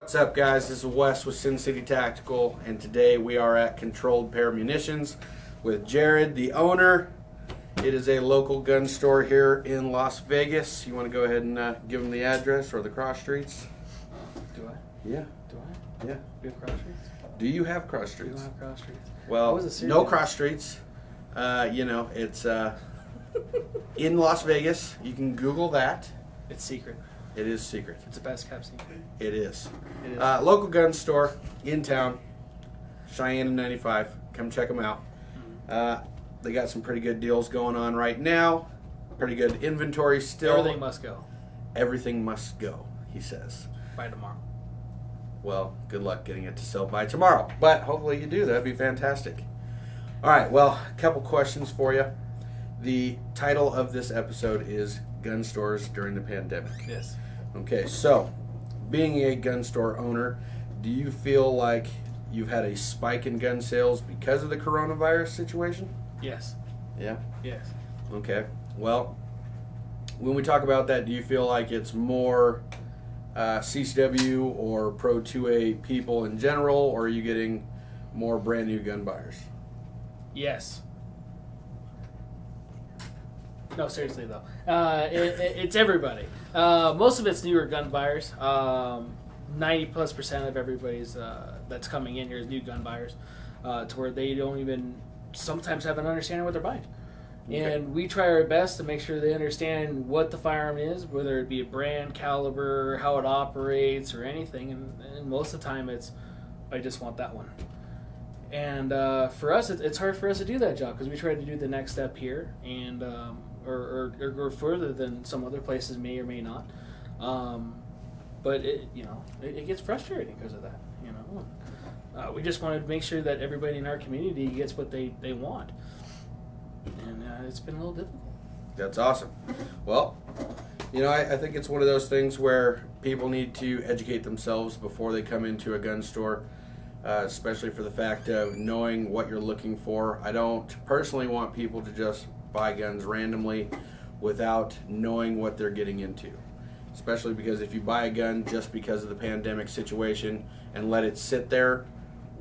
What's up, guys? This is Wes with Sincity Tactical, and today we are at Controlled Pair Munitions with Jared, the owner. It is a local gun store here in Las Vegas. You want to go ahead and give them the address or the cross streets? Do I? Yeah. Do I? Yeah. Do you have cross streets? Do you have cross We streets? don't have cross streets. Well, no cross streets. It's in Las Vegas. You can Google that. It's secret. It is secret. It's the best kept secret. It is. It is. Local gun store in town, Cheyenne and 95. Come check them out. They got some pretty good deals going on right now. Pretty good inventory still. Everything must go Everything must go, he says. by tomorrow. Well, good luck getting it to sell by tomorrow. But hopefully you do. That'd be fantastic. All right, well, a couple questions for you. The title of this episode is Gun Stores During the Pandemic. Yes. Okay, so being a gun store owner, do you feel like you've had a spike in gun sales because of the coronavirus situation? Yes. Yeah? Yes. Okay. Well, when we talk about that, do you feel like it's more CCW or Pro 2A people in general, or are you getting more brand new gun buyers? Yes. No, seriously though, it's everybody. Most of it's newer gun buyers. 90+% of everybody's that's coming in here is new gun buyers, to where they don't even sometimes have an understanding what they're buying. Okay. And we try our best to make sure they understand what the firearm is, whether it be a brand, caliber, how it operates, or anything. And most of the time, it's I just want that one. And for us, it's hard for us to do that job because we try to do the next step here and or go further than some other places may or may not. But it gets frustrating because of that. We just want to make sure that everybody in our community gets what they want, and it's been a little difficult. That's awesome. Well, I think it's one of those things where people need to educate themselves before they come into a gun store. Especially for the fact of knowing what you're looking for. I don't personally want people to just buy guns randomly without knowing what they're getting into. Especially because if you buy a gun just because of the pandemic situation and let it sit there,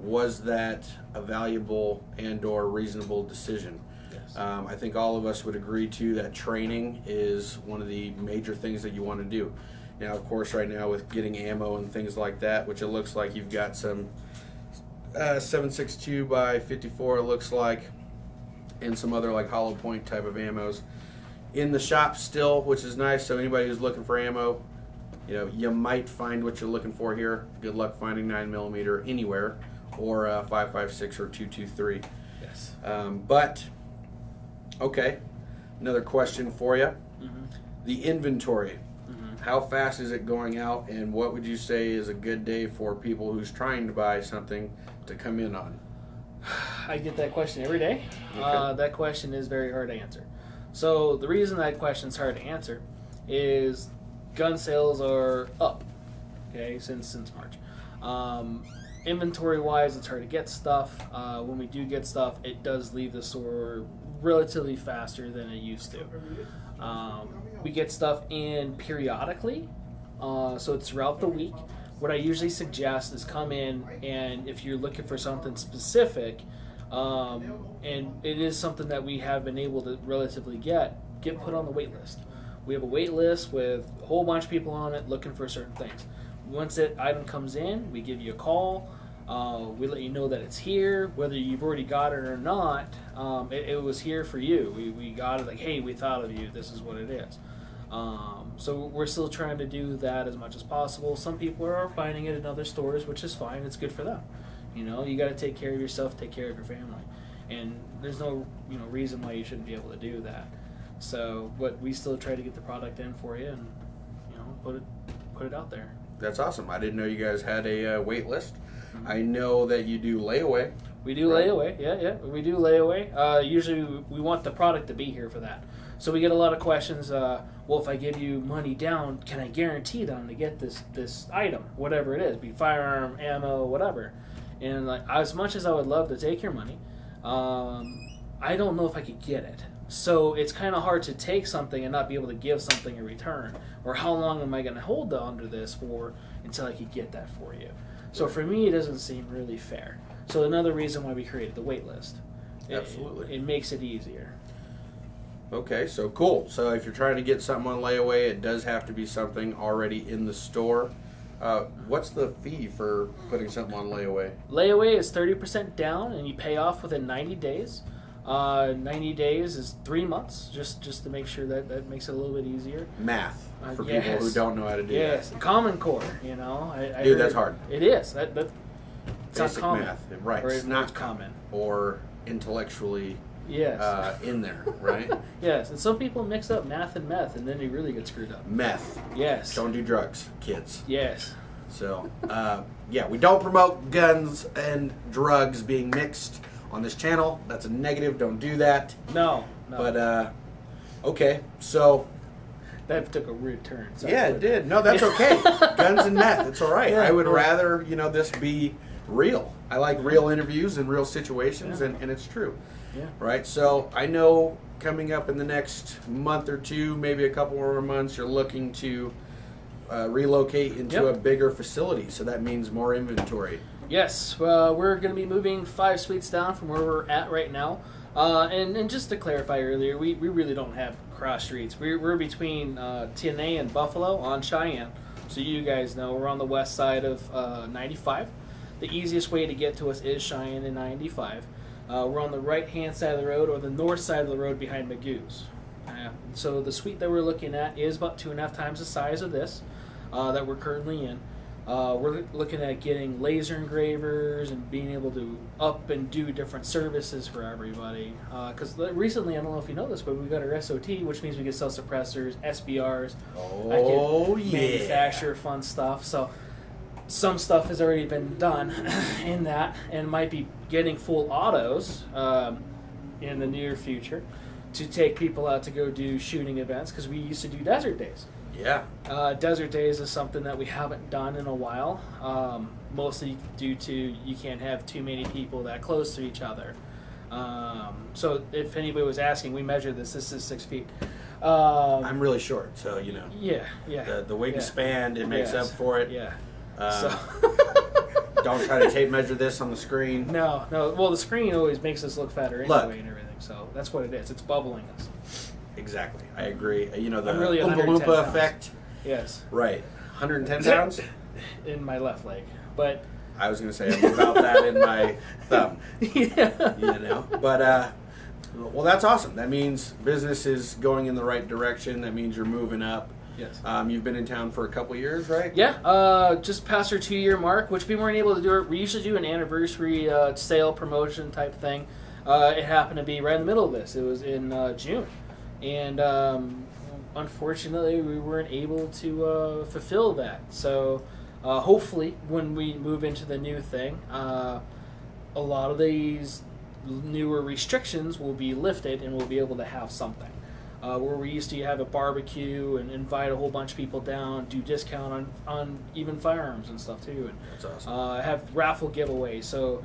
was that a valuable and or reasonable decision? Yes. I think all of us would agree to that training is one of the major things that you want to do. Now, of course, right now with getting ammo and things like that, which it looks like you've got some 7.62 by 54, it looks like, and some other like hollow point type of ammos in the shop still, which is nice. So anybody who's looking for ammo, you might find what you're looking for here. Good luck finding 9mm anywhere, or 5.56 or 2.23. Yes. But okay, another question for you. Mm-hmm. The inventory. How fast is it going out, and what would you say is a good day for people who's trying to buy something to come in on? I get that question every day. Okay. That question is very hard to answer. So the reason that question is hard to answer is gun sales are up, okay, since March. Inventory-wise, it's hard to get stuff. When we do get stuff, it does leave the store relatively faster than it used to. We get stuff in periodically, so it's throughout the week. What I usually suggest is come in, and if you're looking for something specific, and it is something that we have been able to relatively get put on the wait list. We have a wait list with a whole bunch of people on it looking for certain things. Once that item comes in, we give you a call. We let you know that it's here, whether you've already got it or not. It was here for you. We got it like, hey, we thought of you. This is what it is. So we're still trying to do that as much as possible. Some people are finding it in other stores, which is fine. It's good for them. You got to take care of yourself, take care of your family, and there's no reason why you shouldn't be able to do that. So, but we still try to get the product in for you and put it out there. That's awesome. I didn't know you guys had a wait list. I know that you do layaway. We do layaway, yeah. We do layaway. Usually we want the product to be here for that. So we get a lot of questions, well, if I give you money down, can I guarantee them to get this item, whatever it is, be firearm, ammo, whatever. And like, as much as I would love to take your money, I don't know if I could get it. So it's kind of hard to take something and not be able to give something in return. Or how long am I going to hold on to this for until I could get that for you? So for me, it doesn't seem really fair. So another reason why we created the wait list. Absolutely. It makes it easier. Okay, so cool. So if you're trying to get something on layaway, it does have to be something already in the store. What's the fee for putting something on layaway? Layaway is 30% down, and you pay off within 90 days. 90 days is 3 months, just to make sure that makes it a little bit easier. Math for yes. people who don't know how to do yes. that. Common Core, you know. Dude, that's hard. It is. It's Basic not common. math, right? Or It's not it's common. Or intellectually Yes. in there, right? Yes, and some people mix up math and meth, and then they really get screwed up. Meth. Yes. Don't do drugs, kids. Yes. So, yeah, we don't promote guns and drugs being mixed on this channel. That's a negative. Don't do that. No. But, okay, so... That took a weird turn. Sorry. Yeah, it did. No, that's okay. Guns and meth, it's all right. Yeah, I would rather, this be real. I like real interviews and real situations, and it's true. Yeah. Right? So I know coming up in the next month or two, maybe a couple more months, you're looking to relocate into a bigger facility. So that means more inventory. Yes, we're going to be moving 5 suites down from where we're at right now. And just to clarify earlier, we really don't have cross streets. We're between TNA and Buffalo on Cheyenne. So you guys know we're on the west side of 95. The easiest way to get to us is Cheyenne and 95. We're on the right-hand side of the road or the north side of the road behind Magoo's. So the suite that we're looking at is about 2.5 times the size of this that we're currently in. We're looking at getting laser engravers and being able to up and do different services for everybody. Because recently, I don't know if you know this, but we got our SOT, which means we can sell suppressors, SBRs. Oh, yeah. Manufacture fun stuff. So some stuff has already been done in that and might be getting full autos in the near future to take people out to go do shooting events because we used to do desert days. Yeah. Desert days is something that we haven't done in a while, mostly due to you can't have too many people that close to each other. So if anybody was asking, we measured this. This is 6 feet. I'm really short, so Yeah. the wingspan it makes up for it. Yeah. Don't try to tape measure this on the screen. No. Well, the screen always makes us look fatter anyway and everything. So that's what it is. It's bubbling us. Exactly, I agree. The I'm really Oompa 110 Loompa pounds. Effect. Yes. Right. 110 pounds? In my left leg. But I was going to say I'm about that in my thumb. Yeah. But, well, that's awesome. That means business is going in the right direction. That means you're moving up. Yes. You've been in town for a couple years, right? Yeah. Just past our 2-year mark, which we weren't able to do. We usually do an anniversary sale promotion type thing. It happened to be right in the middle of this. It was in June. And unfortunately, we weren't able to fulfill that. So hopefully, when we move into the new thing, a lot of these newer restrictions will be lifted and we'll be able to have something. Where we used to have a barbecue and invite a whole bunch of people down, do discount on even firearms and stuff too. And that's awesome. Have raffle giveaways. So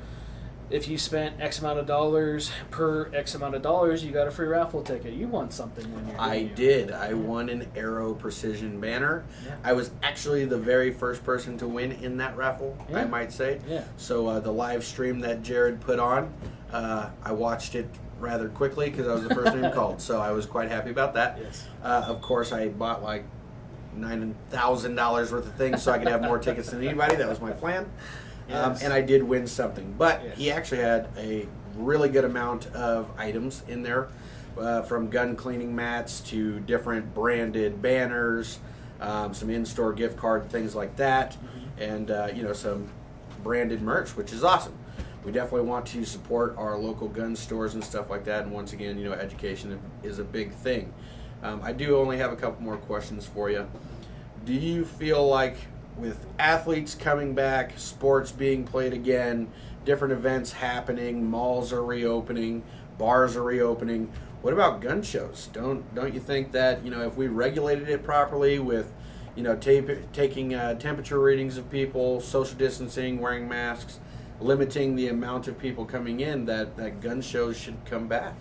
if you spent X amount of dollars per X amount of dollars, you got a free raffle ticket. You won something when you're I did. I won an Arrow Precision banner. Yeah. I was actually the very first person to win in that raffle, I might say. Yeah. So the live stream that Jared put on, I watched it rather quickly because I was the first name called. So I was quite happy about that. Yes. Of course, I bought like $9,000 worth of things so I could have more tickets than anybody. That was my plan. Yes. And I did win something. But Yes. he actually had a really good amount of items in there, from gun cleaning mats to different branded banners, some in-store gift card, things like that, and some branded merch, which is awesome. We definitely want to support our local gun stores and stuff like that. And once again, education is a big thing. I do only have a couple more questions for you. Do you feel like with athletes coming back, sports being played again, different events happening, malls are reopening, bars are reopening, what about gun shows? Don't you think that if we regulated it properly with taking temperature readings of people, social distancing, wearing masks, limiting the amount of people coming in, that gun shows should come back?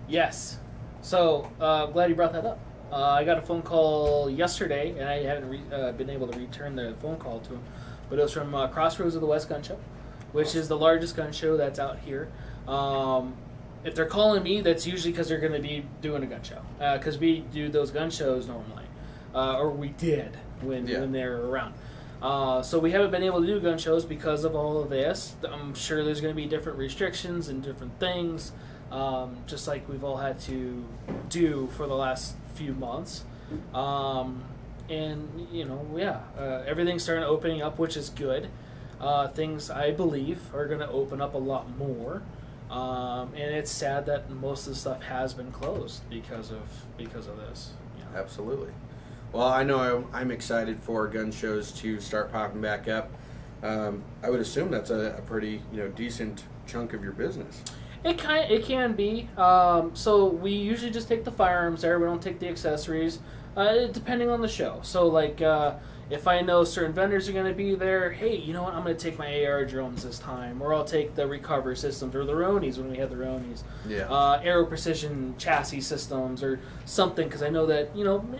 Yes. So, glad you brought that up. I got a phone call yesterday, and I haven't been able to return the phone call to him, but it was from Crossroads of the West Gun Show, which is the largest gun show that's out here. If they're calling me, that's usually because they're going to be doing a gun show, because we do those gun shows normally, or we did when they were around. So we haven't been able to do gun shows because of all of this. I'm sure there's going to be different restrictions and different things, just like we've all had to do for the last few months. And, everything's starting to opening up, which is good. Things, I believe, are going to open up a lot more. And it's sad that most of the stuff has been closed because of this. Absolutely. Well, I know I'm excited for gun shows to start popping back up. I would assume that's a pretty decent chunk of your business. It can be. So we usually just take the firearms there. We don't take the accessories, depending on the show. So like if I know certain vendors are going to be there, hey, you know what? I'm going to take my AR drones this time, or I'll take the recover systems or the Ronies when we have the Ronies. Yeah. Aero precision chassis systems or something, because I know that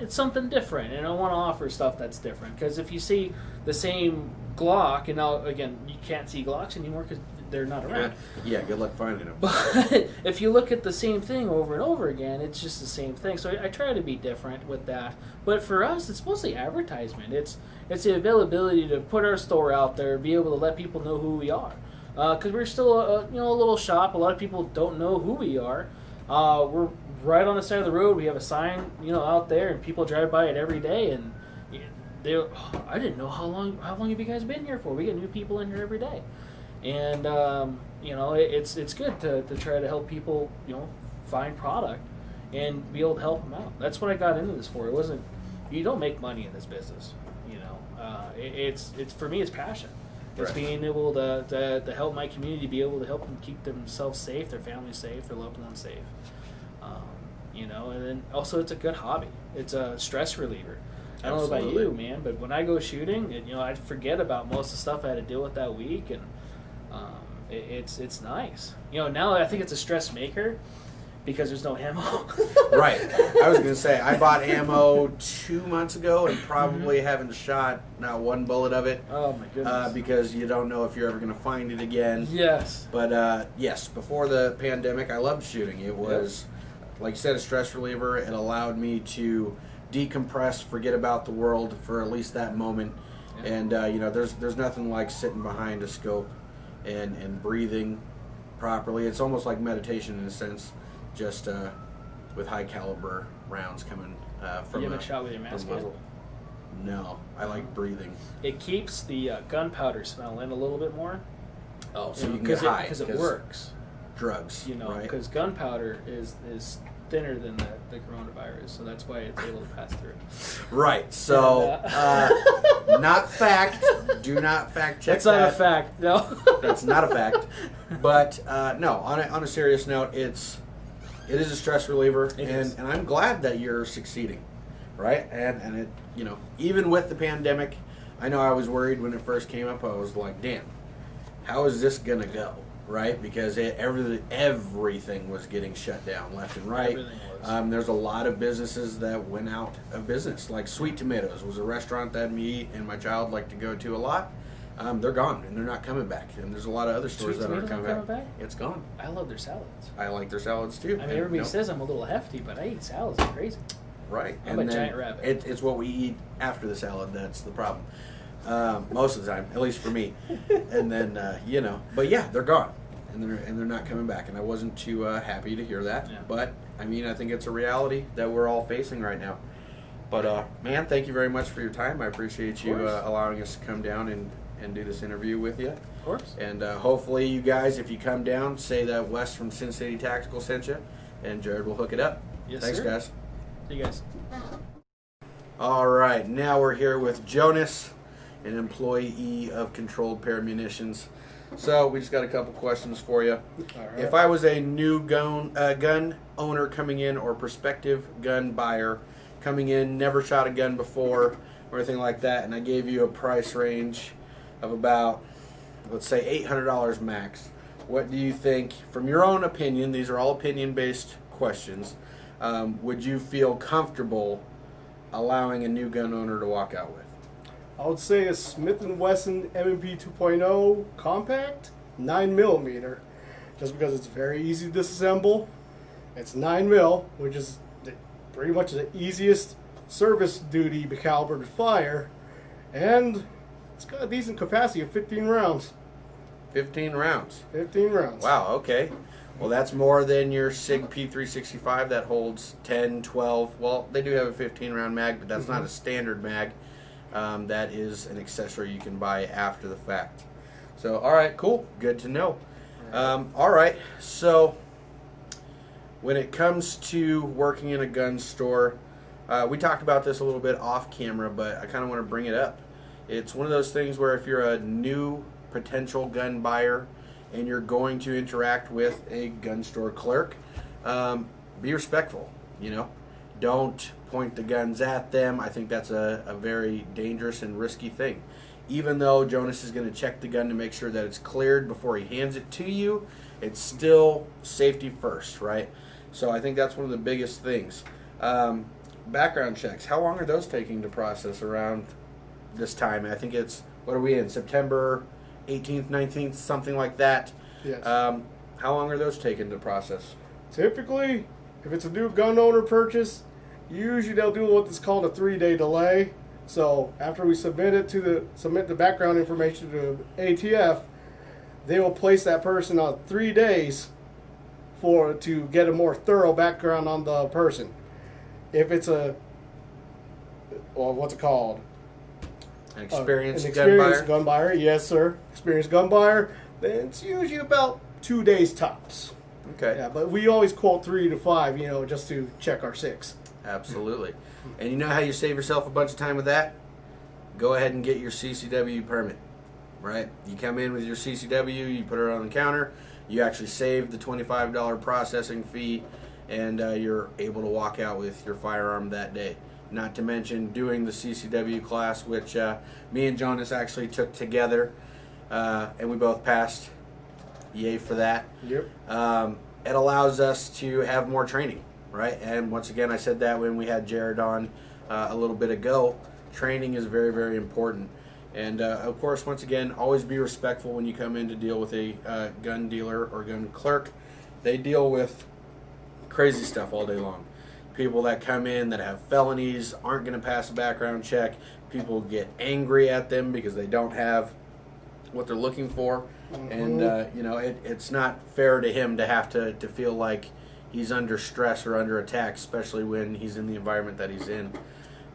it's something different, and I want to offer stuff that's different. Because if you see the same Glock, and now again you can't see Glocks anymore because they're not around. Yeah, good luck finding them. But if you look at the same thing over and over again, it's just the same thing. So I try to be different with that. But for us, it's mostly advertisement. It's the availability to put our store out there, be able to let people know who we are. Because we're still a little shop. A lot of people don't know who we are. We're right on the side of the road. We have a sign out there, and people drive by it every day. And I didn't know how long have you guys been here for? We get new people in here every day. And it's good to try to help people find product and be able to help them out. That's what I got into this for. It wasn't, you don't make money in this business. It's for me, it's passion. It's right. Being able to help my community, be able to help them keep themselves safe, their families safe, their loved ones safe. And then also it's a good hobby. It's a stress reliever. I don't know about you, man, but when I go shooting, I forget about most of the stuff I had to deal with that week, and it's nice. Now I think it's a stress maker because there's no ammo. Right. I was going to say, I bought ammo 2 months ago and probably haven't shot not one bullet of it. Oh, my goodness. Because you don't know if you're ever going to find it again. Yes. But, yes, before the pandemic, I loved shooting. It was, like you said, a stress reliever. It allowed me to decompress, forget about the world for at least that moment. Yeah. And, there's nothing like sitting behind a scope and breathing properly. It's almost like meditation in a sense, just with high caliber rounds coming from you haven't shot with your mask muzzle. No, I like breathing. It keeps the gunpowder smell in a little bit more. Oh, so you can get high. Because it works. Drugs, right? Because gunpowder is thinner than the coronavirus, so that's why it's able to pass through. Right. So, not fact. Do not fact check. That's not a fact. No. That's not a fact. But no. On a serious note, it is a stress reliever, and I'm glad that you're succeeding, right? And it even with the pandemic, I know I was worried when it first came up. I was like, damn, how is this gonna go? Right, because everything was getting shut down left and right. Everything was. There's a lot of businesses that went out of business. Like Sweet Tomatoes was a restaurant that me and my child like to go to a lot. They're gone and they're not coming back. And there's a lot of other stores that aren't coming back. It's gone. I love their salads. I like their salads too. I mean, everybody says I'm a little hefty, but I eat salads like crazy. Right. I'm a giant rabbit. It's what we eat after the salad that's the problem. Most of the time, at least for me. And then, but yeah, they're gone. And they're not coming back. And I wasn't too happy to hear that. Yeah. But, I mean, I think it's a reality that we're all facing right now. But, man, thank you very much for your time. I appreciate you allowing us to come down and do this interview with you. Of course. And hopefully you guys, if you come down, say that Wes from Sincity Tactical sent you, and Jared will hook it up. Yes, Thanks, sir. guys. See you guys. All right, now we're here with Jonas, an employee of Controlled Pair Munitions. So we just got a couple questions for you. All right. If I was a new gun owner coming in, or prospective gun buyer coming in, never shot a gun before or anything like that, and I gave you a price range of about, let's say, $800 max, what do you think, from your own opinion, these are all opinion-based questions, would you feel comfortable allowing a new gun owner to walk out with? I would say a Smith & Wesson M&P 2.0 compact 9mm, just because it's very easy to disassemble. It's 9mm, which is pretty much the easiest service duty caliber to fire, and it's got a decent capacity of 15 rounds. 15 rounds. 15 rounds. Wow, okay. Well, that's more than your SIG P365 that holds 10, 12. Well, they do have a 15-round mag, but that's not a standard mag. That is an accessory you can buy after the fact. So, all right, cool. Good to know. All right, so when it comes to working in a gun store, we talked about this a little bit off camera, but I kind of want to bring it up. It's one of those things where if you're a new potential gun buyer and you're going to interact with a gun store clerk, be respectful, you know. Don't point the guns at them. I think that's a very dangerous and risky thing. Even though Jonas is going to check the gun to make sure that it's cleared before he hands it to you, it's still safety first, right? So I think that's one of the biggest things. Background checks, how long are those taking to process around this time? I think it's, what are we in, September 18th, 19th, something like that. Yes. How long are those taking to process? Typically, if it's a new gun owner purchase, usually they'll do what's called a 3-day delay. So after we submit the background information to ATF, they will place that person on 3 days to get a more thorough background on the person. If it's what's it called? An experienced, gun buyer, yes sir. Experienced gun buyer, then it's usually about 2 days tops. Okay. Yeah, but we always quote 3 to 5, just to check our 6. Absolutely. And you know how you save yourself a bunch of time with that? Go ahead and get your CCW permit, right? You come in with your CCW, you put it on the counter, you actually save the $25 processing fee, and you're able to walk out with your firearm that day. Not to mention doing the CCW class, which me and Jonas actually took together, and we both passed. Yay for that. Yep. It allows us to have more training, right? And once again, I said that when we had Jared on a little bit ago. Training is very, very important. And of course, once again, always be respectful when you come in to deal with a gun dealer or gun clerk. They deal with crazy stuff all day long. People that come in that have felonies aren't going to pass a background check. People get angry at them because they don't have what they're looking for. And it's not fair to him to have to feel like he's under stress or under attack, especially when he's in the environment that he's in.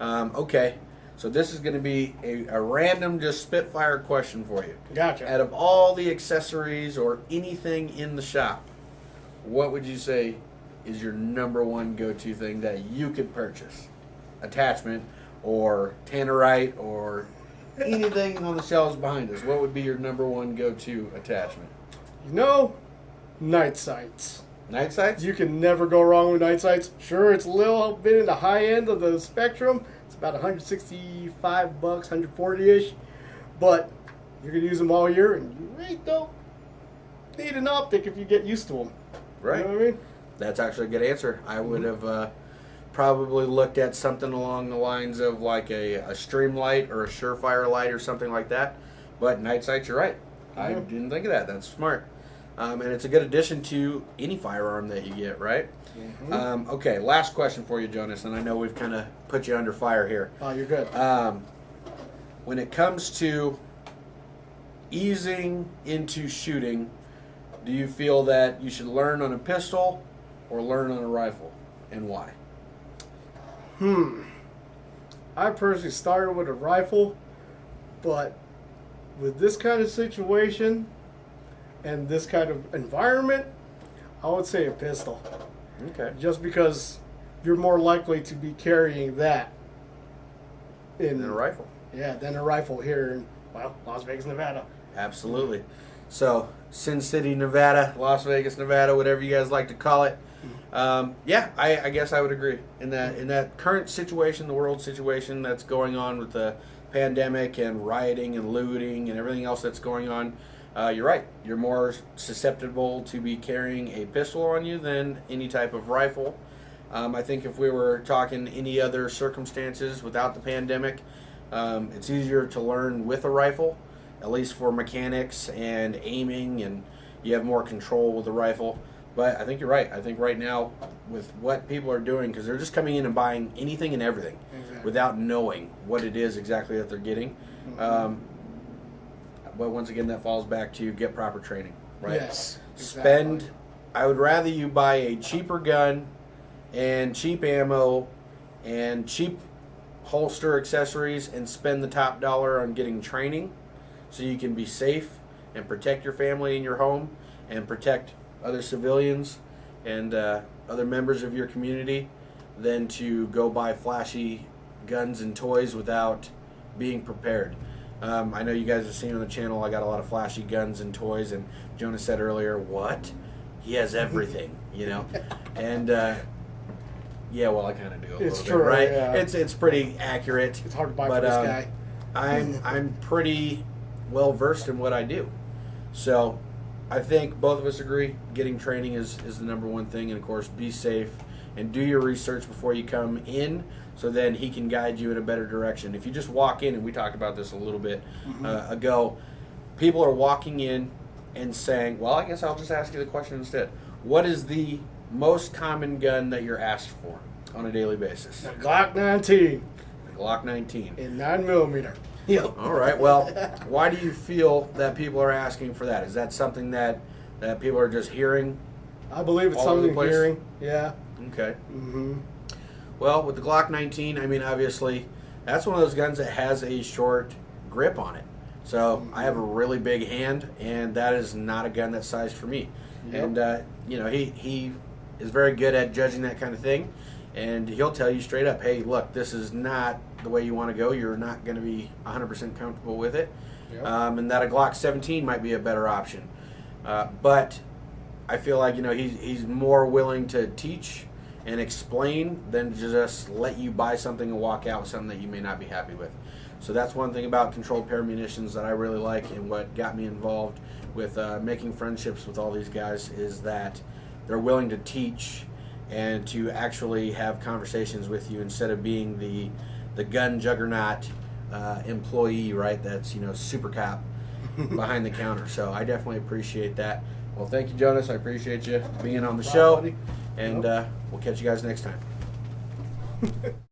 Okay, so this is going to be a random, just spitfire question for you. Gotcha. Out of all the accessories or anything in the shop, what would you say is your number one go-to thing that you could purchase? Attachment or tannerite or anything on the shelves behind us. What would be your number one go-to attachment? Night sights. Night sights? You can never go wrong with night sights. Sure, it's a little bit in the high end of the spectrum. It's about $165, $140-ish. But you can use them all year, and you really don't need an optic if you get used to them. Right. You know what I mean? That's actually a good answer. I would have probably looked at something along the lines of like a stream light or a surefire light or something like that. But night sights, you're right. I didn't think of that. That's smart. And it's a good addition to any firearm that you get, right? Mm-hmm. Okay, last question for you, Jonas, and I know we've kind of put you under fire here. Oh, you're good. When it comes to easing into shooting, do you feel that you should learn on a pistol or learn on a rifle, and why? I personally started with a rifle, but with this kind of situation and this kind of environment, I would say a pistol. Okay. Just because you're more likely to be carrying that than a rifle. Yeah, than a rifle here in, Las Vegas, Nevada. Absolutely. So, Sin City, Nevada, Las Vegas, Nevada, whatever you guys like to call it. I guess I would agree. In that current situation, the world situation that's going on with the pandemic and rioting and looting and everything else that's going on, you're right. You're more susceptible to be carrying a pistol on you than any type of rifle. I think if we were talking any other circumstances without the pandemic, it's easier to learn with a rifle, at least for mechanics and aiming, and you have more control with the rifle. But I think you're right. I think right now, with what people are doing, because they're just coming in and buying anything and everything without knowing what it is exactly that they're getting. But once again, that falls back to get proper training, right? Yes. Exactly. I would rather you buy a cheaper gun and cheap ammo and cheap holster accessories and spend the top dollar on getting training so you can be safe and protect your family and your home and protect other civilians and other members of your community than to go buy flashy guns and toys without being prepared. I know you guys have seen on the channel I got a lot of flashy guns and toys, and Jonas said earlier, what? He has everything, you know? And yeah, well, I kind of do a It's little true, bit, right? yeah. It's pretty accurate. It's hard to buy but, for this guy. I'm pretty well versed in what I do. So I think both of us agree getting training is the number one thing, and of course be safe and do your research before you come in so then he can guide you in a better direction. If you just walk in, and we talked about this a little bit ago, people are walking in and saying, well, I guess I'll just ask you the question instead. What is the most common gun that you're asked for on a daily basis? The Glock 19 The Glock 19. in 9mm. Yep. All right. Well, why do you feel that people are asking for that? Is that something that people are just hearing? I believe it's All over the something place? hearing. Yeah. Okay. Mm-hmm. Well, with the Glock 19, I mean, obviously, that's one of those guns that has a short grip on it. So I have a really big hand, and that is not a gun that's sized for me. Yep. And, you know, he is very good at judging that kind of thing. And he'll tell you straight up, hey, look, this is not the way you want to go. You're not going to be 100% comfortable with it. Yep. And that a Glock 17 might be a better option. But I feel like, you know, he's more willing to teach and explain than just let you buy something and walk out with something that you may not be happy with. So that's one thing about Controlled Pair Munitions that I really like, and what got me involved with making friendships with all these guys is that they're willing to teach and to actually have conversations with you instead of being the gun juggernaut employee, right? That's, you know, super cop behind the counter. So I definitely appreciate that. Well, thank you, Jonas. I appreciate you being on the show, buddy. and we'll catch you guys next time.